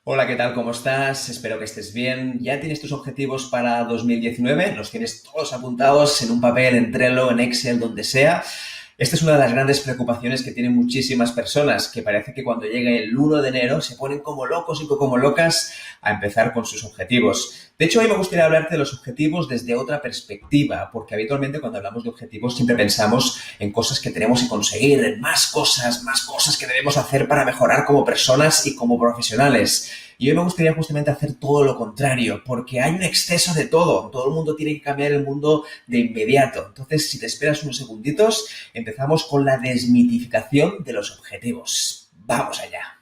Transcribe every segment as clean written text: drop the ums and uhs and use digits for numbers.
Hola, ¿qué tal? ¿Cómo estás? Espero que estés bien. ¿Ya tienes tus objetivos para 2019? ¿Los tienes todos apuntados en un papel, en Trello, en Excel, donde sea? Esta es una de las grandes preocupaciones que tienen muchísimas personas, que parece que cuando llegue el 1 de enero se ponen como locos y como locas a empezar con sus objetivos. De hecho, hoy me gustaría hablarte de los objetivos desde otra perspectiva, porque habitualmente cuando hablamos de objetivos siempre pensamos en cosas que tenemos que conseguir, en más cosas que debemos hacer para mejorar como personas y como profesionales. Y hoy me gustaría justamente hacer todo lo contrario, porque hay un exceso de todo. Todo el mundo tiene que cambiar el mundo de inmediato. Entonces, si te esperas unos segunditos, empezamos con la desmitificación de los objetivos. ¡Vamos allá!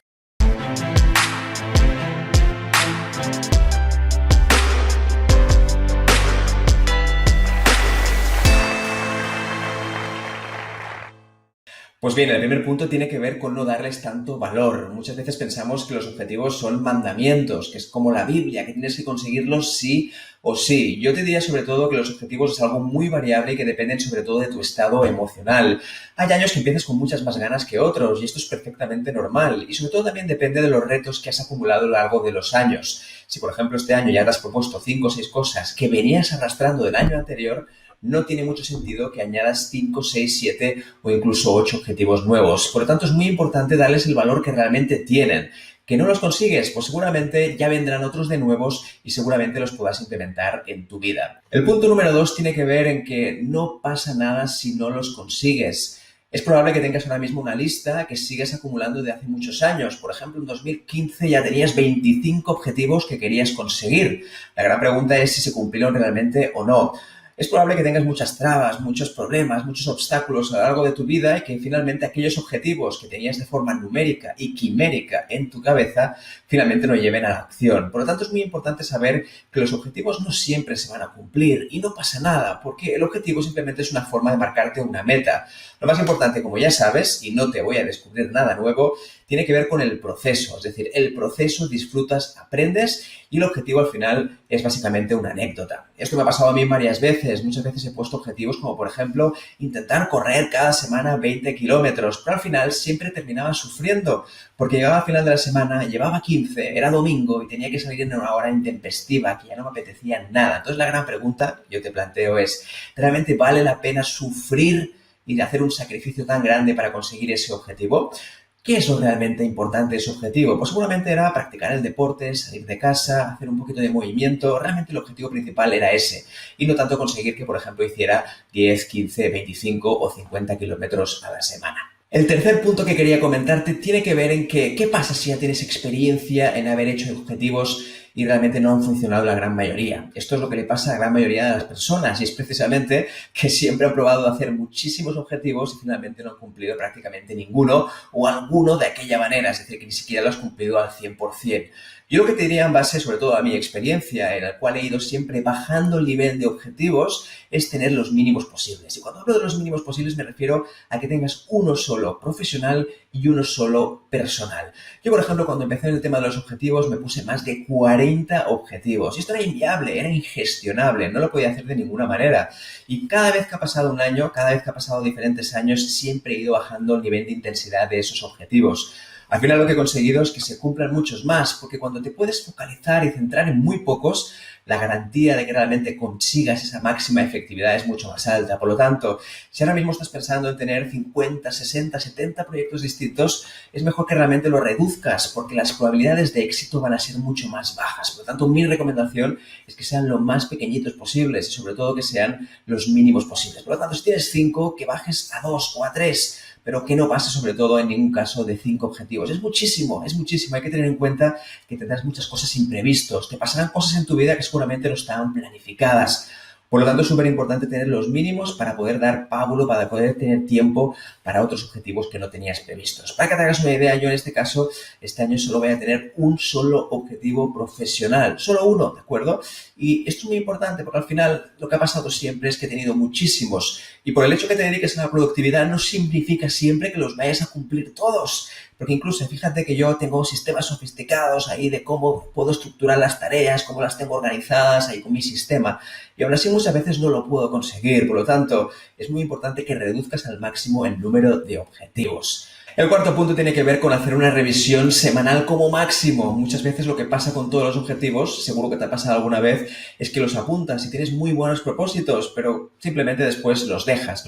Pues bien, el primer punto tiene que ver con no darles tanto valor. Muchas veces pensamos que los objetivos son mandamientos, que es como la Biblia, que tienes que conseguirlos sí o sí. Yo te diría sobre todo que los objetivos es algo muy variable y que dependen sobre todo de tu estado emocional. Hay años que empiezas con muchas más ganas que otros y esto es perfectamente normal. Y sobre todo también depende de los retos que has acumulado a lo largo de los años. Si por ejemplo este año ya te has propuesto 5 o 6 cosas que venías arrastrando del año anterior, no tiene mucho sentido que añadas 5, 6, 7 o incluso 8 objetivos nuevos. Por lo tanto, es muy importante darles el valor que realmente tienen. ¿Que no los consigues? Pues seguramente ya vendrán otros de nuevos y seguramente los puedas implementar en tu vida. El punto número 2 tiene que ver en que no pasa nada si no los consigues. Es probable que tengas ahora mismo una lista que sigues acumulando de hace muchos años. Por ejemplo, en 2015 ya tenías 25 objetivos que querías conseguir. La gran pregunta es si se cumplieron realmente o no. Es probable que tengas muchas trabas, muchos problemas, muchos obstáculos a lo largo de tu vida y que finalmente aquellos objetivos que tenías de forma numérica y quimérica en tu cabeza finalmente no lleven a la acción. Por lo tanto, es muy importante saber que los objetivos no siempre se van a cumplir y no pasa nada, porque el objetivo simplemente es una forma de marcarte una meta. Lo más importante, como ya sabes, y no te voy a descubrir nada nuevo, tiene que ver con el proceso. Es decir, el proceso disfrutas, aprendes y el objetivo al final es básicamente una anécdota. Esto me ha pasado a mí varias veces. Muchas veces he puesto objetivos como, por ejemplo, intentar correr cada semana 20 kilómetros, pero al final siempre terminaba sufriendo porque llegaba al final de la semana, llevaba 15, era domingo y tenía que salir en una hora intempestiva que ya no me apetecía nada. Entonces la gran pregunta que yo te planteo es, ¿realmente vale la pena sufrir y de hacer un sacrificio tan grande para conseguir ese objetivo? ¿Qué es lo realmente importante de ese objetivo? Pues seguramente era practicar el deporte, salir de casa, hacer un poquito de movimiento. Realmente el objetivo principal era ese. Y no tanto conseguir que, por ejemplo, hiciera 10, 15, 25 o 50 kilómetros a la semana. El tercer punto que quería comentarte tiene que ver en que, ¿qué pasa si ya tienes experiencia en haber hecho objetivos y realmente no han funcionado la gran mayoría? Esto es lo que le pasa a la gran mayoría de las personas y es precisamente que siempre han probado hacer muchísimos objetivos y finalmente no han cumplido prácticamente ninguno o alguno de aquella manera, es decir, que ni siquiera lo has cumplido al 100%. Yo lo que te diría en base sobre todo a mi experiencia, en la cual he ido siempre bajando el nivel de objetivos, es tener los mínimos posibles. Y cuando hablo de los mínimos posibles me refiero a que tengas uno solo profesional y uno solo personal. Yo, por ejemplo, cuando empecé en el tema de los objetivos me puse más de 40 objetivos. Y esto era inviable, era ingestionable, no lo podía hacer de ninguna manera. Y cada vez que ha pasado un año, cada vez que ha pasado diferentes años, siempre he ido bajando el nivel de intensidad de esos objetivos. Al final lo que he conseguido es que se cumplan muchos más, porque cuando te puedes focalizar y centrar en muy pocos, la garantía de que realmente consigas esa máxima efectividad es mucho más alta. Por lo tanto, si ahora mismo estás pensando en tener 50, 60, 70 proyectos distintos, es mejor que realmente lo reduzcas, porque las probabilidades de éxito van a ser mucho más bajas. Por lo tanto, mi recomendación es que sean lo más pequeñitos posibles y sobre todo que sean los mínimos posibles. Por lo tanto, si tienes 5, que bajes a 2 o a 3, pero que no pase sobre todo en ningún caso de 5 objetivos. Es muchísimo, es muchísimo. Hay que tener en cuenta que tendrás muchas cosas imprevistos. Te pasarán cosas en tu vida que seguramente no estaban planificadas. Por lo tanto, es súper importante tener los mínimos para poder dar pábulo, para poder tener tiempo para otros objetivos que no tenías previstos. Para que te hagas una idea, yo en este caso, este año solo voy a tener un solo objetivo profesional. Solo uno, ¿de acuerdo? Y esto es muy importante porque al final lo que ha pasado siempre es que he tenido muchísimos. Y por el hecho que te dediques a la productividad no significa siempre que los vayas a cumplir todos. Porque incluso fíjate que yo tengo sistemas sofisticados ahí de cómo puedo estructurar las tareas, cómo las tengo organizadas ahí con mi sistema. Y aún así muchas veces no lo puedo conseguir. Por lo tanto, es muy importante que reduzcas al máximo el número de objetivos. El cuarto punto tiene que ver con hacer una revisión semanal como máximo. Muchas veces lo que pasa con todos los objetivos, seguro que te ha pasado alguna vez, es que los apuntas y tienes muy buenos propósitos, pero simplemente después los dejas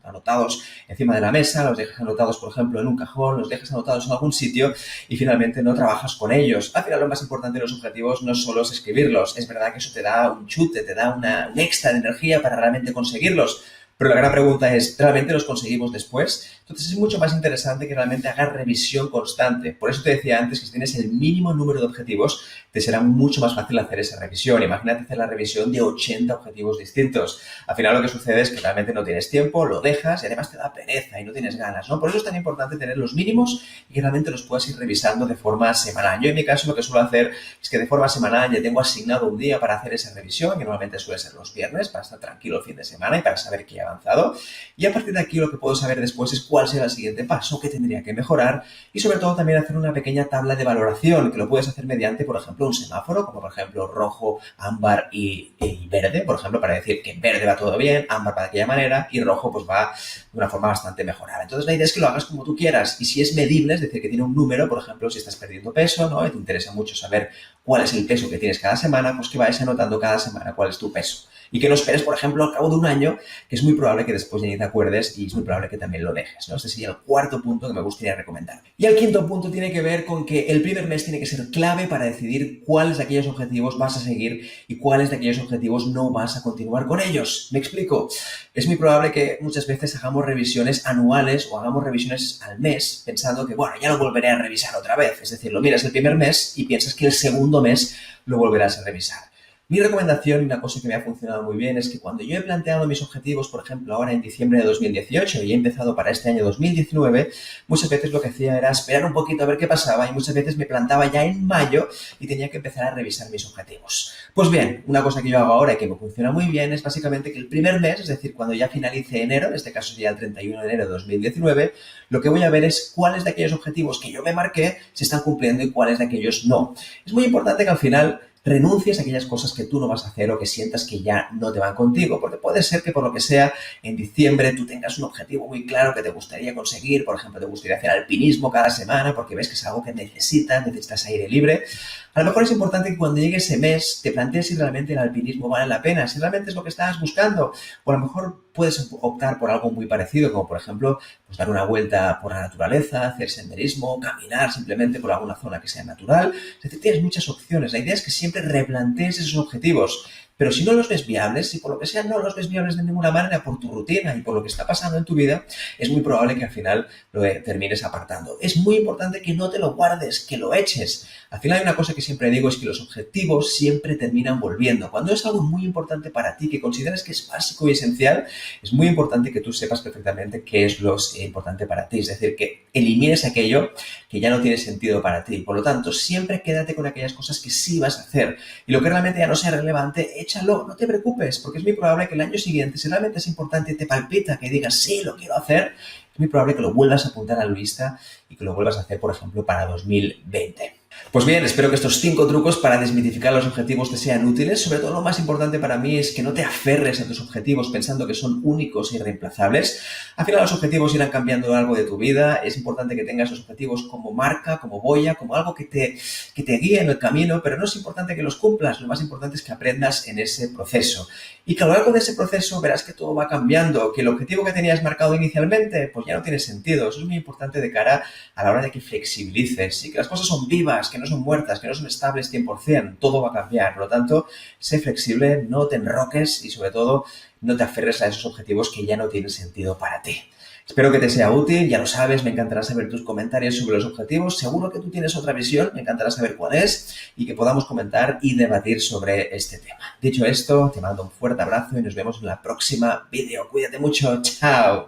anotados encima de la mesa, los dejas anotados, por ejemplo, en un cajón, los dejas anotados en algún sitio y finalmente no trabajas con ellos. Al final lo más importante de los objetivos no solo es escribirlos, es verdad que eso te da un chute, te da un extra de energía para realmente conseguirlos. Pero la gran pregunta es, ¿realmente los conseguimos después? Entonces es mucho más interesante que realmente hagas revisión constante. Por eso te decía antes que si tienes el mínimo número de objetivos, te será mucho más fácil hacer esa revisión. Imagínate hacer la revisión de 80 objetivos distintos. Al final lo que sucede es que realmente no tienes tiempo, lo dejas y además te da pereza y no tienes ganas, ¿no? Por eso es tan importante tener los mínimos y que realmente los puedas ir revisando de forma semanal. Yo en mi caso lo que suelo hacer es que de forma semanal ya tengo asignado un día para hacer esa revisión, que normalmente suele ser los viernes, para estar tranquilo el fin de semana y para saber que he avanzado. Y a partir de aquí lo que puedo saber después es cuál será el siguiente paso, qué tendría que mejorar y sobre todo también hacer una pequeña tabla de valoración que lo puedes hacer mediante, por ejemplo, un semáforo, como por ejemplo rojo, ámbar y verde, por ejemplo, para decir que en verde va todo bien, ámbar va de aquella manera y rojo pues va de una forma bastante mejorada. Entonces la idea es que lo hagas como tú quieras y si es medible, es decir, que tiene un número, por ejemplo, si estás perdiendo peso, ¿no? Y te interesa mucho saber cuál es el peso que tienes cada semana, pues que vayas anotando cada semana cuál es tu peso. Y que no esperes, por ejemplo, al cabo de un año, que es muy probable que después ya ni te acuerdes y es muy probable que también lo dejes, ¿no? Este sería el cuarto punto que me gustaría recomendar. Y el quinto punto tiene que ver con que el primer mes tiene que ser clave para decidir cuáles de aquellos objetivos vas a seguir y cuáles de aquellos objetivos no vas a continuar con ellos. ¿Me explico? Es muy probable que muchas veces hagamos revisiones anuales o hagamos revisiones al mes pensando que, bueno, ya lo volveré a revisar otra vez. Es decir, lo miras el primer mes y piensas que el segundo mes lo volverás a revisar. Mi recomendación y una cosa que me ha funcionado muy bien es que cuando yo he planteado mis objetivos, por ejemplo, ahora en diciembre de 2018 y he empezado para este año 2019, muchas veces lo que hacía era esperar un poquito a ver qué pasaba y muchas veces me plantaba ya en mayo y tenía que empezar a revisar mis objetivos. Pues bien, una cosa que yo hago ahora y que me funciona muy bien es básicamente que el primer mes, es decir, cuando ya finalice enero, en este caso sería el 31 de enero de 2019, lo que voy a ver es cuáles de aquellos objetivos que yo me marqué se están cumpliendo y cuáles de aquellos no. Es muy importante que al final renuncies a aquellas cosas que tú no vas a hacer o que sientas que ya no te van contigo, porque puede ser que por lo que sea en diciembre tú tengas un objetivo muy claro que te gustaría conseguir, por ejemplo te gustaría hacer alpinismo cada semana porque ves que es algo que necesitas aire libre. A lo mejor es importante que cuando llegue ese mes te plantees si realmente el alpinismo vale la pena, si realmente es lo que estabas buscando, o a lo mejor puedes optar por algo muy parecido, como por ejemplo pues dar una vuelta por la naturaleza, hacer senderismo, caminar simplemente por alguna zona que sea natural. Es decir, tienes muchas opciones. La idea es que siempre replantees esos objetivos. Pero si no los ves viables, si por lo que sea no los ves viables de ninguna manera por tu rutina y por lo que está pasando en tu vida, es muy probable que al final lo termines apartando. Es muy importante que no te lo guardes, que lo eches. Al final hay una cosa que siempre digo, es que los objetivos siempre terminan volviendo. Cuando es algo muy importante para ti, que consideras que es básico y esencial, es muy importante que tú sepas perfectamente qué es lo importante para ti. Es decir, que elimines aquello que ya no tiene sentido para ti. Por lo tanto, siempre quédate con aquellas cosas que sí vas a hacer. Y lo que realmente ya no sea relevante, échalo, no te preocupes, porque es muy probable que el año siguiente, si realmente es importante y te palpita que digas, sí, lo quiero hacer, es muy probable que lo vuelvas a apuntar a la lista y que lo vuelvas a hacer, por ejemplo, para 2020. Pues bien, espero que estos 5 trucos para desmitificar los objetivos te sean útiles. Sobre todo lo más importante para mí es que no te aferres a tus objetivos pensando que son únicos e irreemplazables. Al final los objetivos irán cambiando a lo largo de tu vida. Es importante que tengas los objetivos como marca, como boya, como algo que te guíe en el camino, pero no es importante que los cumplas. Lo más importante es que aprendas en ese proceso. Y que a lo largo de ese proceso verás que todo va cambiando, que el objetivo que tenías marcado inicialmente pues ya no tiene sentido. Eso es muy importante de cara a la hora de que flexibilices y que las cosas son vivas, que no son muertas, que no son estables 100%, todo va a cambiar. Por lo tanto, sé flexible, no te enroques y sobre todo no te aferres a esos objetivos que ya no tienen sentido para ti. Espero que te sea útil, ya lo sabes, me encantará saber tus comentarios sobre los objetivos, seguro que tú tienes otra visión, me encantará saber cuál es y que podamos comentar y debatir sobre este tema. Dicho esto, te mando un fuerte abrazo y nos vemos en la próxima vídeo. Cuídate mucho, chao.